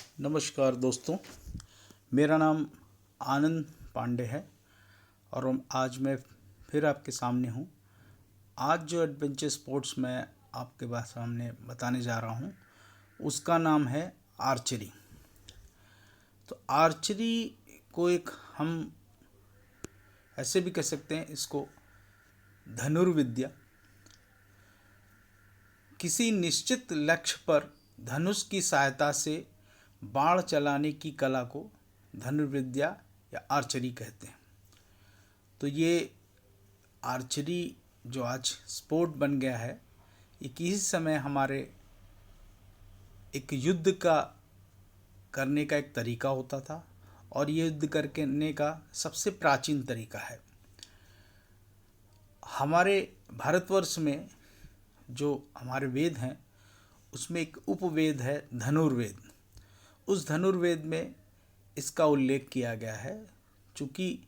नमस्कार दोस्तों, मेरा नाम आनंद पांडे है और आज मैं फिर आपके सामने हूँ। आज जो एडवेंचर स्पोर्ट्स मैं आपके सामने बताने जा रहा हूँ उसका नाम है आर्चरी। तो आर्चरी को एक हम ऐसे भी कह सकते हैं, इसको धनुर्विद्या। किसी निश्चित लक्ष्य पर धनुष की सहायता से बाण चलाने की कला को धनुर्विद्या या आर्चरी कहते हैं। तो ये आर्चरी जो आज स्पोर्ट बन गया है, ये किसी समय हमारे एक युद्ध का करने का एक तरीका होता था और ये युद्ध करने का सबसे प्राचीन तरीका है। हमारे भारतवर्ष में जो हमारे वेद हैं उसमें एक उपवेद है धनुर्वेद। उस धनुर्वेद में इसका उल्लेख किया गया है। चूँकि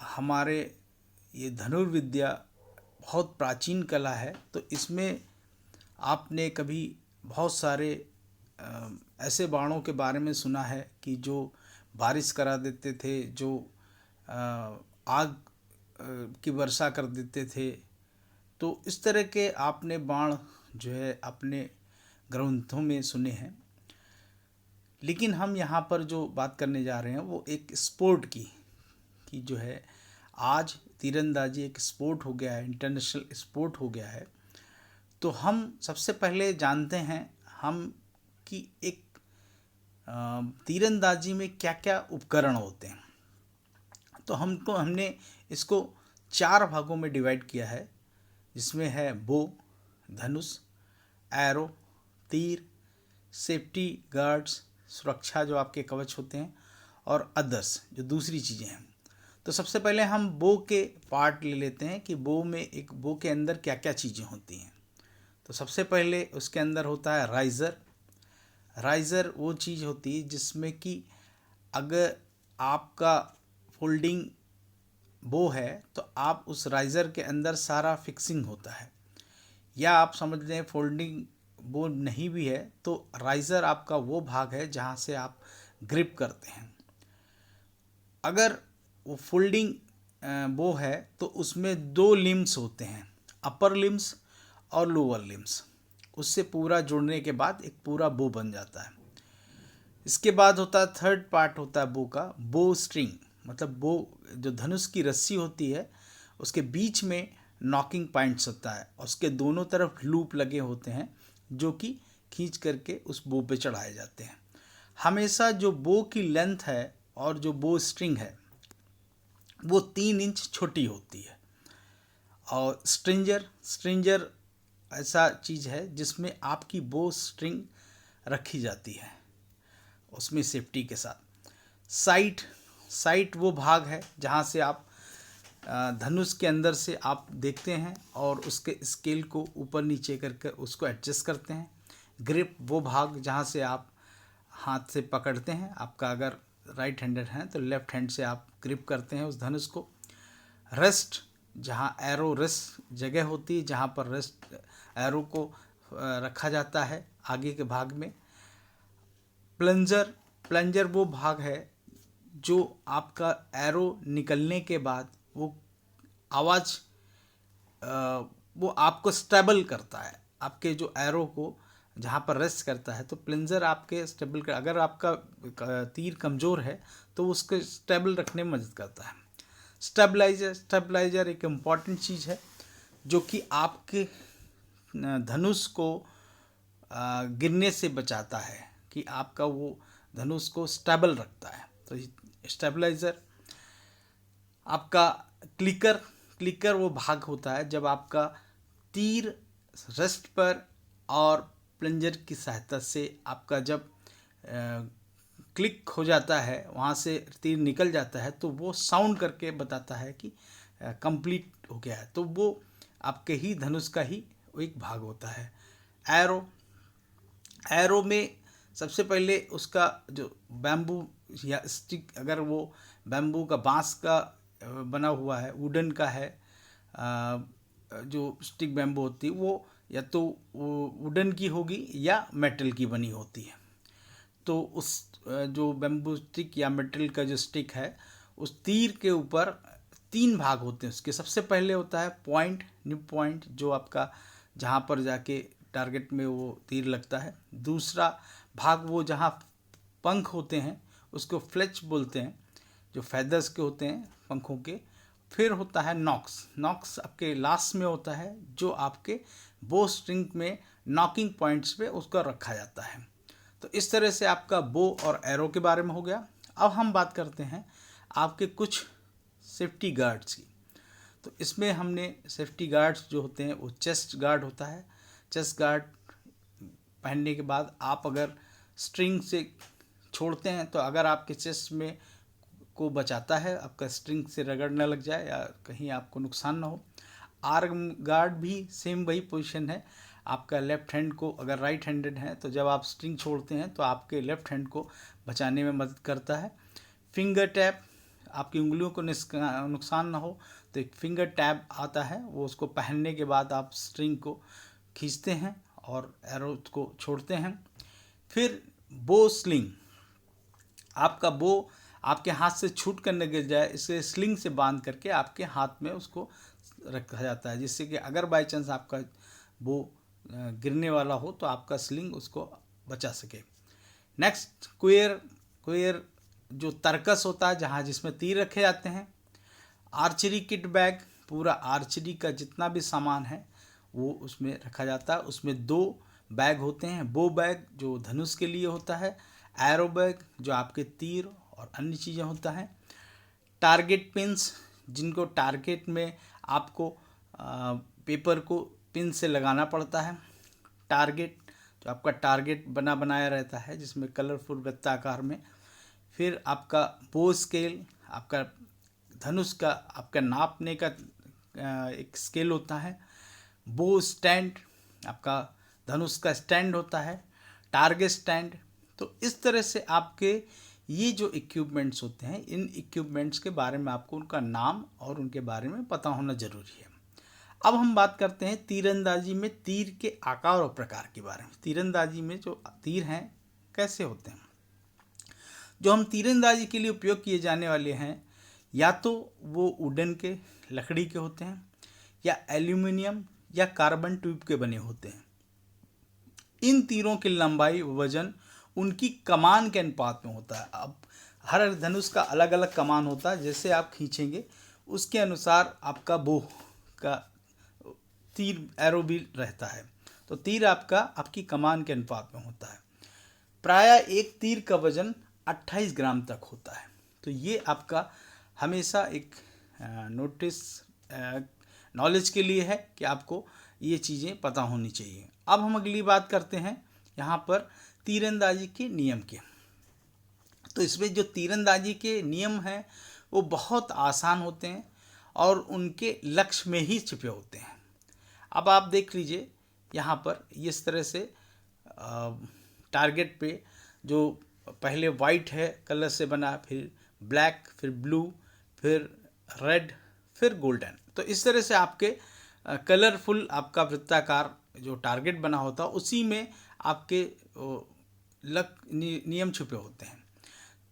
हमारे ये धनुर्विद्या बहुत प्राचीन कला है, तो इसमें आपने कभी बहुत सारे ऐसे बाणों के बारे में सुना है कि जो बारिश करा देते थे, जो आग की वर्षा कर देते थे। तो इस तरह के आपने बाण जो है अपने ग्रंथों में सुने हैं। लेकिन हम यहाँ पर जो बात करने जा रहे हैं वो एक स्पोर्ट की जो है। आज तीरंदाजी एक स्पोर्ट हो गया है, इंटरनेशनल स्पोर्ट हो गया है। तो हम सबसे पहले जानते हैं हम कि एक तीरंदाजी में क्या क्या उपकरण होते हैं। तो हमने इसको 4 भागों में डिवाइड किया है, जिसमें है बो, धनुष, एरो, तीर, सेफ्टी गार्ड्स, सुरक्षा जो आपके कवच होते हैं, और अदर्स जो दूसरी चीज़ें हैं। तो सबसे पहले हम बो के पार्ट ले लेते हैं कि बो के अंदर क्या क्या चीज़ें होती हैं। तो सबसे पहले उसके अंदर होता है राइज़र। राइज़र वो चीज़ होती है जिसमें कि अगर आपका फोल्डिंग बो है तो आप उस राइज़र के अंदर सारा फिक्सिंग होता है। या आप समझ लें फोल्डिंग बो नहीं भी है तो राइज़र आपका वो भाग है जहाँ से आप ग्रिप करते हैं। अगर वो फोल्डिंग बो है तो उसमें 2 लिम्स होते हैं, अपर लिम्स और लोअर लिम्स। उससे पूरा जुड़ने के बाद एक पूरा बो बन जाता है। इसके बाद होता है थर्ड पार्ट होता है बो का, बो स्ट्रिंग। मतलब बो जो धनुष की रस्सी होती है उसके बीच में नॉकिंग पॉइंट्स होता है और उसके दोनों तरफ लूप लगे होते हैं जो कि खींच करके उस बो पे चढ़ाए जाते हैं। हमेशा जो बो की लेंथ है और जो बो स्ट्रिंग है वो 3 इंच छोटी होती है। और स्ट्रिंजर ऐसा चीज़ है जिसमें आपकी बो स्ट्रिंग रखी जाती है उसमें सेफ्टी के साथ। साइट वो भाग है जहाँ से आप धनुष के अंदर से आप देखते हैं और उसके स्केल को ऊपर नीचे करके उसको एडजस्ट करते हैं। ग्रिप वो भाग जहाँ से आप हाथ से पकड़ते हैं। आपका अगर राइट हैंडेड है तो लेफ्ट हैंड से आप ग्रिप करते हैं उस धनुष को। रेस्ट, जहाँ एरो रेस्ट जगह होती है जहाँ पर रेस्ट एरो को रखा जाता है आगे के भाग में। प्लंजर वो भाग है जो आपका एरो निकलने के बाद वो आवाज़ वो आपको स्टेबल करता है। आपके जो एरो को जहाँ पर रेस्ट करता है तो प्लंजर आपके स्टेबल कर, अगर आपका तीर कमज़ोर है तो उसको स्टेबल रखने में मदद करता है। स्टेबलाइजर एक इम्पॉर्टेंट चीज़ है जो कि आपके धनुष को गिरने से बचाता है, कि आपका वो धनुष को स्टेबल रखता है। तो स्टेबलाइजर आपका क्लिकर वो भाग होता है जब आपका तीर रेस्ट पर और प्लंजर की सहायता से आपका जब क्लिक हो जाता है, वहाँ से तीर निकल जाता है तो वो साउंड करके बताता है कि कंप्लीट हो गया है। तो वो आपके ही धनुष का ही एक भाग होता है। एरो में सबसे पहले उसका जो बैम्बू या स्टिक, अगर वो बैम्बू का बांस का बना हुआ है, वुडन का है, जो स्टिक बैम्बू होती है वो या तो वो वुडन की होगी या मेटल की बनी होती है। तो उस जो बैम्बू स्टिक या मेटल का जो स्टिक है, उस तीर के ऊपर 3 भाग होते हैं उसके। सबसे पहले होता है पॉइंट, निप पॉइंट, जो आपका जहाँ पर जाके टारगेट में वो तीर लगता है। दूसरा भाग वो जहाँ पंख होते हैं उसको फ्लेच बोलते हैं, जो फेदर्स के होते हैं पंखों के। फिर होता है नॉक्स। नॉक्स आपके लास्ट में होता है, जो आपके बो स्ट्रिंग में नॉकिंग पॉइंट्स पे उसका रखा जाता है। तो इस तरह से आपका बो और एरो के बारे में हो गया। अब हम बात करते हैं आपके कुछ सेफ्टी गार्ड्स की। तो इसमें हमने सेफ्टी गार्ड्स जो होते हैं वो चेस्ट गार्ड होता है। चेस्ट गार्ड पहनने के बाद आप अगर स्ट्रिंग से छोड़ते हैं तो अगर आपके चेस्ट में को बचाता है, आपका स्ट्रिंग से रगड़ न लग जाए या कहीं आपको नुकसान ना हो। आर्म गार्ड भी सेम वही पोजीशन है। आपका लेफ्ट हैंड को, अगर राइट हैंडेड है तो जब आप स्ट्रिंग छोड़ते हैं तो आपके लेफ्ट हैंड को बचाने में मदद करता है। फिंगर टैप, आपकी उंगलियों को नुकसान ना हो तो एक फिंगर टैप आता है, वो उसको पहनने के बाद आप स्ट्रिंग को खींचते हैं और एरो को छोड़ते हैं। फिर बो स्लिंग, आपका बो आपके हाथ से छूट कर न गिर जाए, इसे स्लिंग से बांध करके आपके हाथ में उसको रखा जाता है, जिससे कि अगर बाई चांस आपका बो गिरने वाला हो तो आपका स्लिंग उसको बचा सके। Next queer. क्वेयर जो तरकस होता है, जहाँ जिसमें तीर रखे जाते हैं। आर्चरी किट बैग, पूरा आर्चरी का जितना भी सामान है वो उसमें रखा जाता है। उसमें 2 बैग होते हैं। बो बैग जो धनुष के लिए होता है, एरो बैग जो आपके तीर और अन्य चीज़ें होता है। टारगेट पिन्स, जिनको टारगेट में आपको पेपर को पिन से लगाना पड़ता है। टारगेट जो आपका टारगेट बनाया रहता है, जिसमें कलरफुल वृत्ताकार में। फिर आपका बो स्केल, आपका धनुष का आपका नापने का एक स्केल होता है। बो स्टैंड, आपका धनुष का स्टैंड होता है। Target stand. तो इस तरह से आपके ये जो इक्विपमेंट्स होते हैं, इन इक्विपमेंट्स के बारे में आपको उनका नाम और उनके बारे में पता होना ज़रूरी है। अब हम बात करते हैं तीरंदाजी में तीर के आकार और प्रकार के बारे में। तीरंदाजी में जो तीर हैं कैसे होते हैं। जो हम तीरंदाजी के लिए उपयोग किए जाने वाले हैं, या तो वो वुडन के, लकड़ी के होते हैं, या एल्यूमिनियम या कार्बन ट्यूब के बने होते हैं। इन तीरों की लंबाई व वजन उनकी कमान के अनुपात में होता है। अब हर धनुष का अलग अलग कमान होता है, जैसे आप खींचेंगे उसके अनुसार आपका बो का तीर एरो भी रहता है। तो तीर आपकी कमान के अनुपात में होता है। प्रायः एक तीर का वजन 28 ग्राम तक होता है। तो ये आपका हमेशा एक नॉलेज के लिए है कि आपको ये चीज़ें पता होनी चाहिए। अब हम अगली बात करते हैं यहाँ पर तीरंदाजी के नियम के। तो इसमें जो तीरंदाजी के नियम हैं वो बहुत आसान होते हैं और उनके लक्ष्य में ही छिपे होते हैं। अब आप देख लीजिए यहाँ पर इस तरह से टारगेट पे जो पहले वाइट है कलर से बना, फिर ब्लैक, फिर ब्लू, फिर रेड, फिर गोल्डन। तो इस तरह से आपके कलरफुल आपका वृत्ताकार जो टारगेट बना होता है उसी में आपके नियम छुपे होते हैं।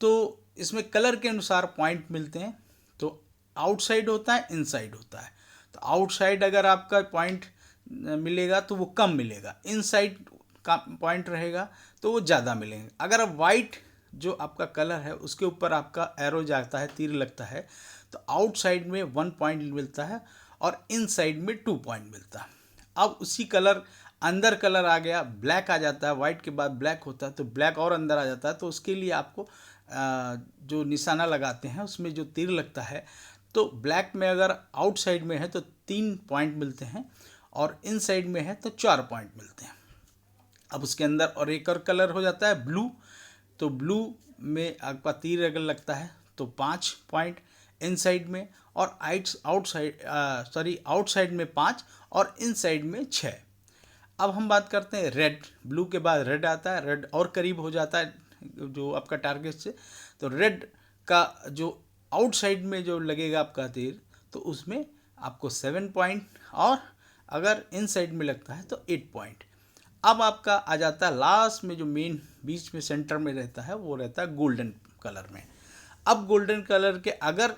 तो इसमें कलर के अनुसार पॉइंट मिलते हैं। तो आउटसाइड होता है, इनसाइड होता है। तो आउटसाइड अगर आपका पॉइंट मिलेगा तो वो कम मिलेगा, इनसाइड का पॉइंट रहेगा तो वो ज़्यादा मिलेंगे। अगर वाइट जो आपका कलर है उसके ऊपर आपका एरो जाता है, तीर लगता है, तो आउटसाइड में 1 पॉइंट मिलता है और इनसाइड में 2 पॉइंट मिलता है। अब उसी कलर अंदर कलर आ गया, ब्लैक आ जाता है, वाइट के बाद ब्लैक होता है तो ब्लैक और अंदर आ जाता है। तो उसके लिए आपको जो निशाना लगाते हैं उसमें जो तीर लगता है, तो ब्लैक में अगर आउटसाइड में है तो 3 पॉइंट मिलते हैं और इनसाइड में है तो 4 पॉइंट मिलते हैं। अब उसके अंदर और एक और कलर हो जाता है ब्लू। तो ब्लू में आपका तीर अगर लगता है तो 5 पॉइंट इनसाइड में, और आउटसाइड में 5 और इनसाइड में 6। अब हम बात करते हैं रेड। ब्लू के बाद रेड आता है, रेड और करीब हो जाता है जो आपका टारगेट से। तो रेड का जो आउटसाइड में जो लगेगा आपका तीर, तो उसमें आपको 7 पॉइंट, और अगर इनसाइड में लगता है तो 8 पॉइंट। अब आपका आ जाता है लास्ट में, जो मेन बीच में सेंटर में रहता है वो रहता है गोल्डन कलर में। अब गोल्डन कलर के अगर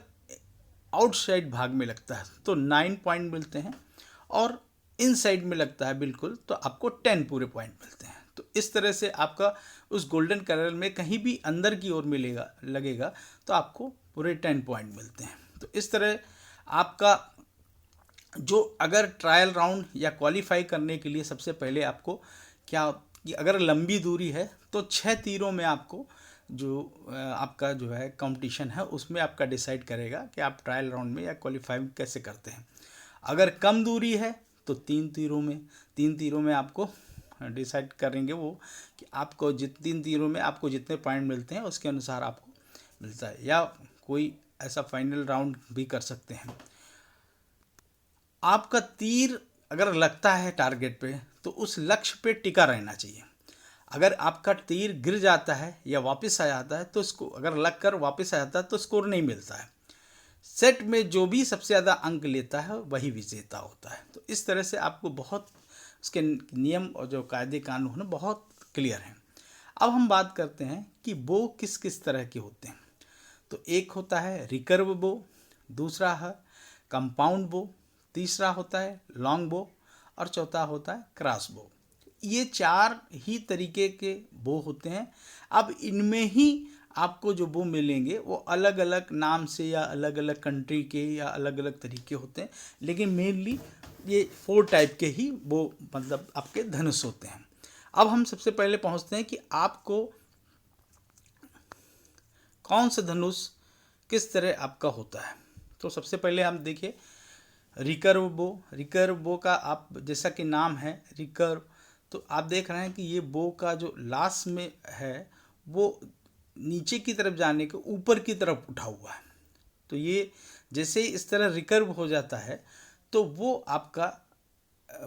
आउटसाइड भाग में लगता है तो 9 पॉइंट मिलते हैं, और इनसाइड में लगता है बिल्कुल तो आपको 10 पूरे पॉइंट मिलते हैं। तो इस तरह से आपका उस गोल्डन कलर में कहीं भी अंदर की ओर मिलेगा लगेगा तो आपको पूरे 10 पॉइंट मिलते हैं। तो इस तरह आपका जो अगर ट्रायल राउंड या क्वालिफाई करने के लिए सबसे पहले आपको क्या कि अगर लंबी दूरी है तो 6 तीरों में आपको जो आपका जो है कंपटीशन है उसमें आपका डिसाइड करेगा कि आप ट्रायल राउंड में या क्वालिफाई कैसे करते हैं। अगर कम दूरी है तो 3 तीरों में आपको डिसाइड करेंगे वो कि आपको 3 तीरों में आपको जितने पॉइंट मिलते हैं उसके अनुसार आपको मिलता है, या कोई ऐसा फाइनल राउंड भी कर सकते हैं। आपका तीर अगर लगता है टारगेट पे तो उस लक्ष्य पे टिका रहना चाहिए। अगर आपका तीर गिर जाता है या वापस आ जाता है तो इसको अगर लग कर वापस आ जाता है तो स्कोर नहीं मिलता है। सेट में जो भी सबसे ज़्यादा अंक लेता है वही विजेता होता है। तो इस तरह से आपको बहुत उसके नियम और जो कायदे कानून हैं बहुत क्लियर हैं। अब हम बात करते हैं कि बो किस किस तरह के होते हैं। तो एक होता है रिकर्व बो, दूसरा है कंपाउंड बो, तीसरा होता है लॉन्ग बो, और चौथा होता है क्रॉस बो। ये 4 ही तरीके के बो होते हैं। अब इनमें ही आपको जो बो मिलेंगे वो अलग अलग नाम से या अलग अलग कंट्री के या अलग अलग तरीके होते हैं, लेकिन मेनली ये 4 टाइप के ही बो मतलब आपके धनुष होते हैं। अब हम सबसे पहले पहुंचते हैं कि आपको कौन सा धनुष किस तरह आपका होता है। तो सबसे पहले हम देखिए रिकर्व बो। रिकर्व बो का आप जैसा कि नाम है रिकर्व, तो आप देख रहे हैं कि ये बो का जो लास्ट में है वो नीचे की तरफ जाने के ऊपर की तरफ उठा हुआ है। तो ये जैसे ही इस तरह रिकर्व हो जाता है तो वो आपका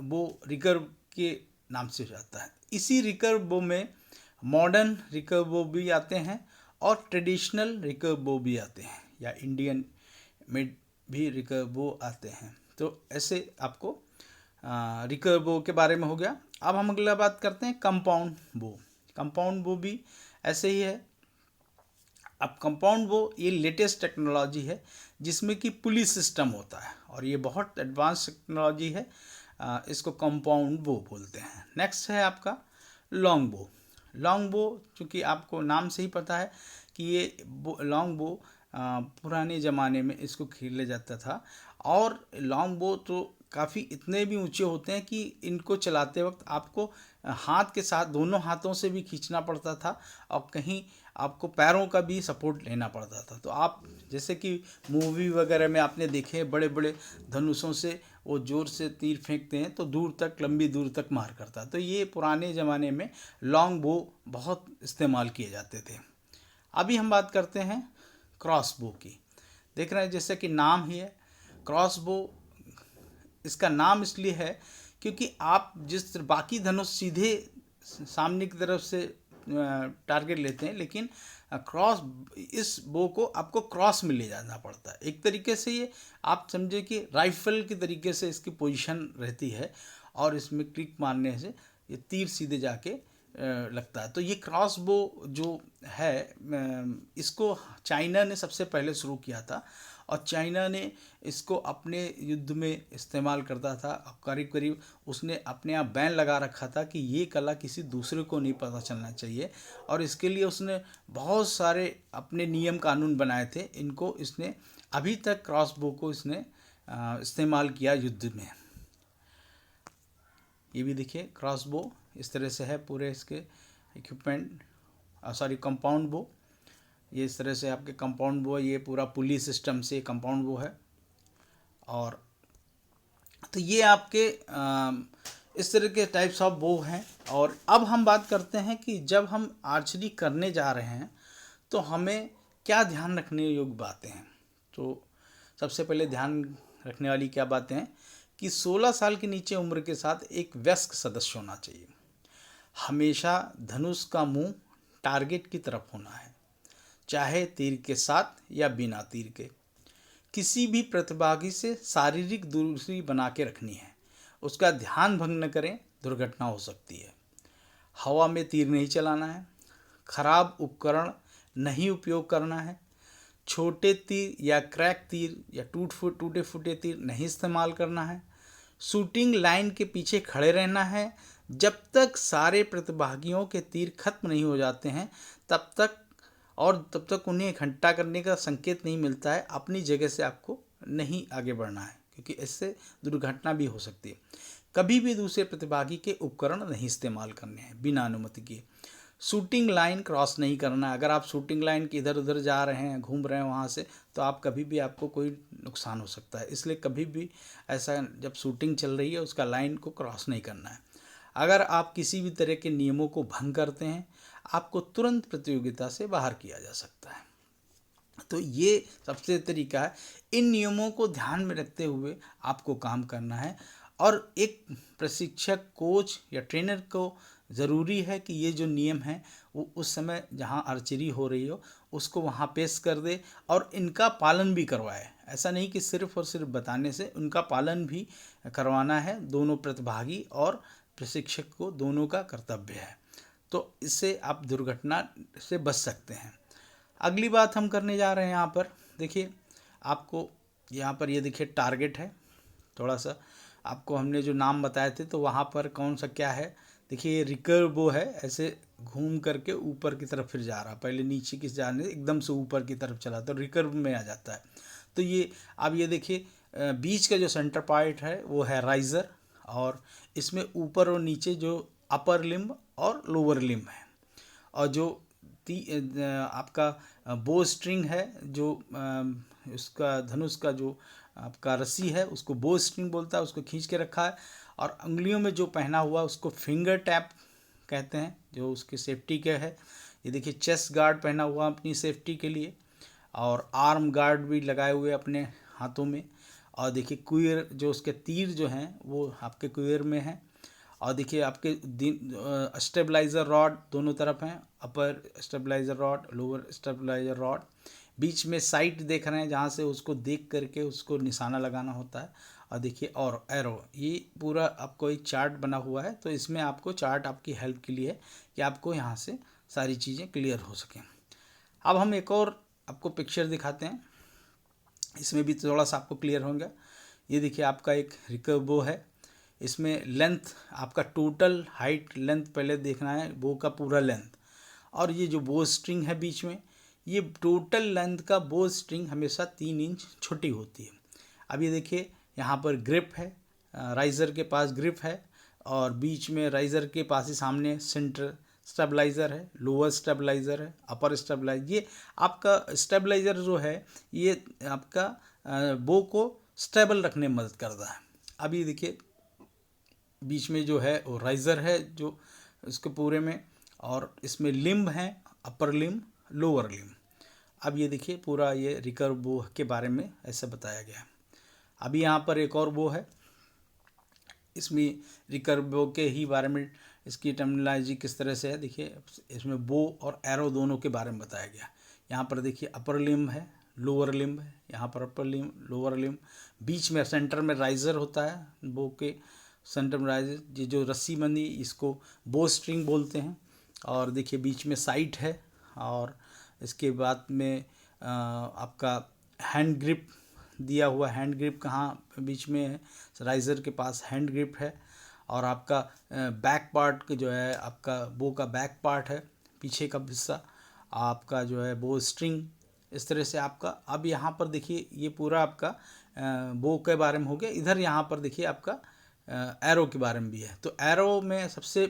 वो रिकर्व के नाम से हो जाता है। इसी रिकर्व बो में मॉडर्न रिकर्व बो भी आते हैं और ट्रेडिशनल रिकर्व बो भी आते हैं, या इंडियन मेड भी रिकर्व बो आते हैं। तो ऐसे आपको रिकर्व बो के बारे में हो गया। अब हम अगला बात करते हैं कंपाउंड बो। कंपाउंड बो भी ऐसे ही है। अब कंपाउंड बो ये लेटेस्ट टेक्नोलॉजी है जिसमें कि पुलिस सिस्टम होता है, और ये बहुत एडवांस टेक्नोलॉजी है। इसको कंपाउंड बो बोलते हैं। नेक्स्ट है आपका लॉन्ग बो। लॉन्ग बो चूँकि आपको नाम से ही पता है कि ये लॉन्ग बो पुराने ज़माने में इसको खेला जाता था, और लॉन्ग बो तो काफ़ी इतने भी ऊंचे होते हैं कि इनको चलाते वक्त आपको हाथ के साथ दोनों हाथों से भी खींचना पड़ता था, और कहीं आपको पैरों का भी सपोर्ट लेना पड़ता था। तो आप जैसे कि मूवी वगैरह में आपने देखे बड़े बड़े धनुषों से वो ज़ोर से तीर फेंकते हैं तो दूर तक लंबी दूर तक मार करता। तो ये पुराने ज़माने में लॉन्ग बो बहुत इस्तेमाल किए जाते थे। अभी हम बात करते हैं क्रॉस बो की। देख रहे हैं जैसे कि नाम ही है क्रॉस बो, इसका नाम इसलिए है क्योंकि आप जिस बाकी धनुष सीधे सामने की तरफ से टारगेट लेते हैं, लेकिन क्रॉस इस बो को आपको क्रॉस में ले जाना पड़ता है। एक तरीके से ये आप समझे कि राइफल के तरीके से इसकी पोजीशन रहती है, और इसमें क्लिक मारने से ये तीर सीधे जाके लगता है। तो ये क्रॉस बो जो है इसको चाइना ने सबसे पहले शुरू किया था, और चाइना ने इसको अपने युद्ध में इस्तेमाल करता था। करीब करीब उसने अपने आप बैन लगा रखा था कि ये कला किसी दूसरे को नहीं पता चलना चाहिए, और इसके लिए उसने बहुत सारे अपने नियम कानून बनाए थे। इनको इसने अभी तक क्रॉस बो को इसने इस्तेमाल किया युद्ध में। ये भी देखिए क्रॉस बो इस तरह से है, पूरे इसके इक्विपमेंट सॉरी कंपाउंड बो ये इस तरह से आपके कंपाउंड बो है। ये पूरा पुलिस सिस्टम से कंपाउंड बो है। और तो ये आपके इस तरह के टाइप्स ऑफ बो हैं। और अब हम बात करते हैं कि जब हम आर्चरी करने जा रहे हैं तो हमें क्या ध्यान रखने योग्य बातें हैं। तो सबसे पहले ध्यान रखने वाली क्या बातें हैं कि 16 साल के नीचे उम्र के साथ एक वयस्क सदस्य होना चाहिए। हमेशा धनुष का मुंह टारगेट की तरफ होना है, चाहे तीर के साथ या बिना तीर के। किसी भी प्रतिभागी से शारीरिक दूरी बना के रखनी है, उसका ध्यान भंग न करें, दुर्घटना हो सकती है। हवा में तीर नहीं चलाना है, खराब उपकरण नहीं उपयोग करना है, छोटे तीर या क्रैक तीर या टूटे फूटे तीर नहीं इस्तेमाल करना है, शूटिंग लाइन के पीछे खड़े रहना है जब तक सारे प्रतिभागियों के तीर खत्म नहीं हो जाते हैं, तब तक उन्हें इकट्ठा करने का संकेत नहीं मिलता है। अपनी जगह से आपको नहीं आगे बढ़ना है, क्योंकि इससे दुर्घटना भी हो सकती है। कभी भी दूसरे प्रतिभागी के उपकरण नहीं इस्तेमाल करने हैं बिना अनुमति के। शूटिंग लाइन क्रॉस नहीं करना। अगर आप शूटिंग लाइन के इधर उधर जा रहे हैं, घूम रहे हैं वहाँ से, तो आप कभी भी आपको कोई नुकसान हो सकता है। इसलिए कभी भी ऐसा जब शूटिंग चल रही है उसका लाइन को क्रॉस नहीं करना है। अगर आप किसी भी तरह के नियमों को भंग करते हैं, आपको तुरंत प्रतियोगिता से बाहर किया जा सकता है। तो ये सबसे तरीका है। इन नियमों को ध्यान में रखते हुए आपको काम करना है, और एक प्रशिक्षक, कोच या ट्रेनर को ज़रूरी है कि ये जो नियम हैं वो उस समय जहाँ आर्चरी हो रही हो उसको वहाँ पेश कर दे और इनका पालन भी करवाए। ऐसा नहीं कि सिर्फ और सिर्फ बताने से, उनका पालन भी करवाना है। दोनों प्रतिभागी और प्रशिक्षक को दोनों का कर्तव्य है। तो इससे आप दुर्घटना से बच सकते हैं। अगली बात हम करने जा रहे हैं यहाँ पर, देखिए आपको यहाँ पर ये देखिए टारगेट है। थोड़ा सा आपको हमने जो नाम बताए थे तो वहाँ पर कौन सा क्या है, देखिए ये रिकर्व बो है, ऐसे घूम करके ऊपर की तरफ फिर जा रहा, पहले नीचे की जाने एकदम से ऊपर की तरफ चला तो रिकर्व में आ जाता है। तो ये अब ये देखिए बीच का जो सेंटर पार्ट है वो है राइज़र, और इसमें ऊपर और नीचे जो अपर लिम्ब और लोअर लिम्ब है, और जो आपका बो स्ट्रिंग है, जो उसका धनुष का जो आपका रस्सी है उसको बो स्ट्रिंग बोलता है, उसको खींच के रखा है। और उंगलियों में जो पहना हुआ उसको फिंगर टैप कहते हैं, जो उसकी सेफ्टी के है। ये देखिए चेस्ट गार्ड पहना हुआ अपनी सेफ्टी के लिए, और आर्म गार्ड भी लगाए हुए अपने हाथों में। और देखिए कुयर, जो उसके तीर जो हैं वो आपके कुयर में हैं। और देखिए आपके स्टेबलाइज़र रॉड दोनों तरफ हैं, upper stabiliser rod, lower stabiliser rod. बीच में साइट देख रहे हैं जहाँ से उसको देख करके उसको निशाना लगाना होता है। और देखिए और एरो, ये पूरा आपको एक चार्ट बना हुआ है, तो इसमें आपको चार्ट आपकी हेल्प के लिए है कि आपको यहाँ से सारी चीज़ें क्लियर हो सकें। अब हम एक और आपको पिक्चर दिखाते हैं, इसमें भी थोड़ा सा आपको क्लियर होगा। ये देखिए आपका एक रिकर्व बो है, इसमें लेंथ आपका टोटल हाइट लेंथ पहले देखना है, बो का पूरा लेंथ। और ये जो बो स्ट्रिंग है बीच में, ये टोटल लेंथ का बो स्ट्रिंग हमेशा 3 इंच छोटी होती है। अब ये देखिए यहाँ पर ग्रिप है, राइज़र के पास ग्रिप है, और बीच में राइज़र के पास ही सामने सेंटर स्टेबलाइज़र है, लोअर स्टेबलाइज़र है, अपर स्टेबलाइजर। ये आपका स्टेबलाइज़र जो है ये आपका बो को स्टेबल रखने में मदद करता है। अब ये देखिए बीच में जो है वो राइज़र है जो इसके पूरे में, और इसमें लिम्ब है, अपर लिम्ब, लोअर लिम्ब। अब ये देखिए पूरा ये रिकर्व बो के बारे में ऐसा बताया गया है। अभी यहाँ पर एक और बो है, इसमें रिकर्व बो के ही बारे में इसकी टर्मिनोलॉजी किस तरह से है, देखिए इसमें बो और एरो दोनों के बारे में बताया गया। यहाँ पर देखिए अपर लिम्ब है, लोअर लिम्ब है, यहाँ पर अपर लिम्ब, लोअर लिम्ब, बीच में सेंटर में राइज़र होता है बो के सेंटर में राइज़र, ये जो रस्सी बंदी इसको बो स्ट्रिंग बोलते हैं। और देखिए बीच में साइट है, और इसके बाद में आपका हैंड ग्रिप दिया हुआ, हैंड ग्रिप कहाँ बीच में है, राइज़र के पास हैंड ग्रिप है। और आपका बैक पार्ट जो है आपका बो का बैक पार्ट है, पीछे का हिस्सा आपका जो है बो स्ट्रिंग, इस तरह से आपका। अब यहाँ पर देखिए ये पूरा आपका बो के बारे में हो गया। इधर यहाँ पर देखिए आपका एरो के बारे में भी है। तो एरो में सबसे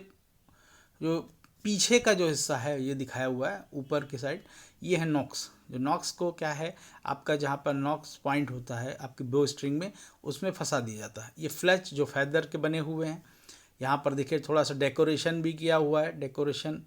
जो पीछे का जो हिस्सा है ये दिखाया हुआ है ऊपर की साइड, ये है नॉक्स। जो नॉक्स को क्या है, आपका जहाँ पर नॉक्स पॉइंट होता है आपके बो स्ट्रिंग में, उसमें फंसा दिया जाता है। ये फ्लैच जो फैदर के बने हुए हैं, यहाँ पर देखिए थोड़ा सा डेकोरेशन भी किया हुआ है। डेकोरेशन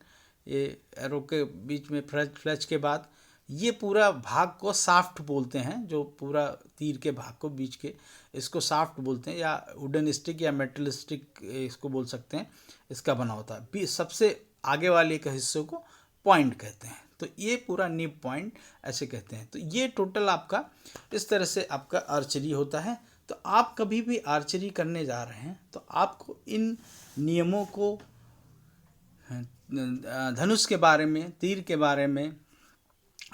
ये एरो के बीच में फ्लैच के बाद ये पूरा भाग को साफ्ट बोलते हैं, जो पूरा तीर के भाग को बीच के, इसको साफ्ट बोलते हैं, या वुडन स्टिक या मेटल स्टिक इसको बोल सकते हैं, इसका बना होता है। सबसे आगे वाले के हिस्से को पॉइंट कहते हैं। तो ये पूरा निब पॉइंट ऐसे कहते हैं। तो ये टोटल आपका इस तरह से आपका आर्चरी होता है। तो आप कभी भी आर्चरी करने जा रहे हैं तो आपको इन नियमों को धनुष के बारे में, तीर के बारे में,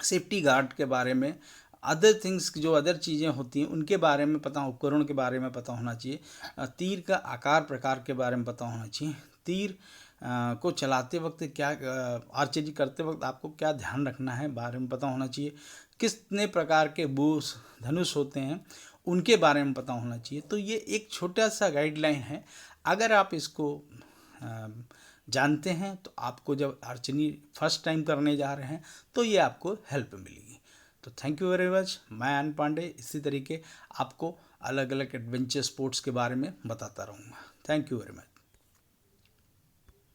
सेफ्टी गार्ड के बारे में, अदर थिंग्स जो अदर चीज़ें होती हैं उनके बारे में पता, उपकरण के बारे में पता होना चाहिए। तीर का आकार प्रकार के बारे में पता होना चाहिए। तीर को चलाते वक्त क्या, आर्चरी करते वक्त आपको क्या ध्यान रखना है बारे में पता होना चाहिए। कितने प्रकार के बूस धनुष होते हैं उनके बारे में पता होना चाहिए। तो ये एक छोटा सा गाइडलाइन है। अगर आप इसको जानते हैं तो आपको जब आर्चरी फर्स्ट टाइम करने जा रहे हैं तो ये आपको हेल्प मिलेगी। तो थैंक यू वेरी मच। मैं आनंद पांडे इसी तरीके आपको अलग अलग एडवेंचर स्पोर्ट्स के बारे में बताता रहूँगा। Thank you very much.